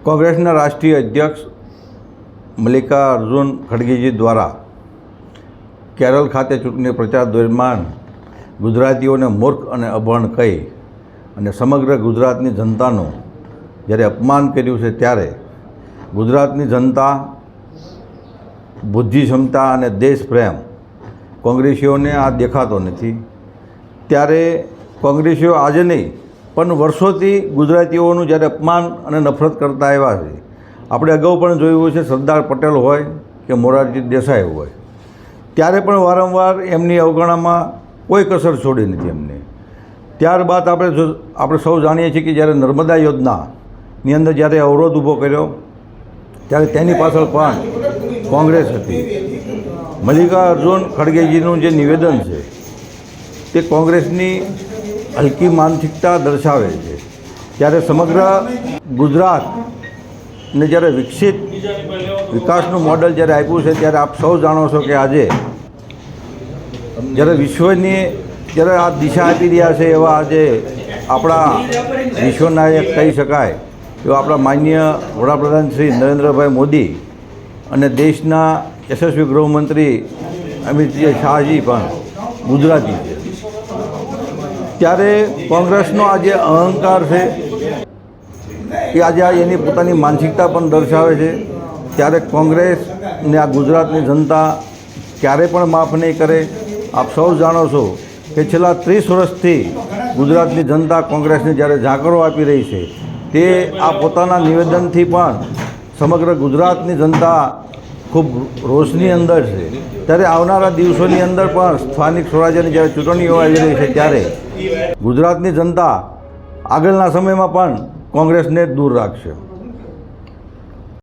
કોંગ્રેસના રાષ્ટ્રીય અધ્યક્ષ મલ્લિકાર્જુન ખડગેજી દ્વારા કેરળ ખાતે ચૂંટણી પ્રચાર દરમિયાન ગુજરાતીઓને મૂર્ખ અને અભણ કહી અને સમગ્ર ગુજરાતની જનતાનું જ્યારે અપમાન કર્યું છે, ત્યારે ગુજરાતની જનતા બુદ્ધિ ક્ષમતા અને દેશપ્રેમ કોંગ્રેસીઓને આ દેખાતો નથી. ત્યારે કોંગ્રેસીઓ આજે નહીં પણ વર્ષોથી ગુજરાતીઓનું જ્યારે અપમાન અને નફરત કરતા આવ્યા છે. આપણે અગાઉ પણ જોયું છે, સરદાર પટેલ હોય કે મોરારજી દેસાઈ હોય, ત્યારે પણ વારંવાર એમની અવગણનામાં કોઈ કસર છોડી નથી એમને. ત્યારબાદ આપણે સૌ જાણીએ છીએ કે જ્યારે નર્મદા યોજનાની અંદર જ્યારે અવરોધ ઊભો કર્યો, ત્યારે તેની પાછળ પણ કોંગ્રેસ હતી. મલ્લિકાર્જુન ખડગેજીનું જે નિવેદન છે તે કોંગ્રેસની હલકી માનસિકતા દર્શાવે છે. ત્યારે સમગ્ર ગુજરાતને જ્યારે વિકાસનું મોડલ જ્યારે આપ્યું છે, ત્યારે આપ સૌ જાણો છો કે આજે જ્યારે વિશ્વની જ્યારે આ દિશા આપી રહ્યા છે, એવા આજે આપણા વિશ્વનાયક કહી શકાય એવા આપણા માનનીય વડાપ્રધાન શ્રી નરેન્દ્રભાઈ મોદી અને દેશના યશસ્વી ગૃહમંત્રી અમિતજી શાહજી પણ ગુજરાતી છે. ત્યારે કોંગ્રેસનો આ જે અહંકાર છે એ આજે એની પોતાની માનસિકતા પણ દર્શાવે છે. ત્યારે કોંગ્રેસને આ ગુજરાતની જનતા ક્યારેય પણ માફ નહીં કરે. આપ સૌ જાણો છો કે છેલ્લા 30 વર્ષથી ગુજરાતની જનતા કોંગ્રેસને જ્યારે ઝાકરો આપી રહી છે, તે આ પોતાના નિવેદનથી પણ સમગ્ર ગુજરાતની જનતા ખૂબ રોષની અંદર છે. ત્યારે આવનારા દિવસોની અંદર પણ સ્થાનિક સ્વરાજ્યની જ્યારે ચૂંટણીઓ આવી રહી છે, ત્યારે ગુજરાતની જનતા આગળના સમયમાં પણ કોંગ્રેસને દૂર રાખશે.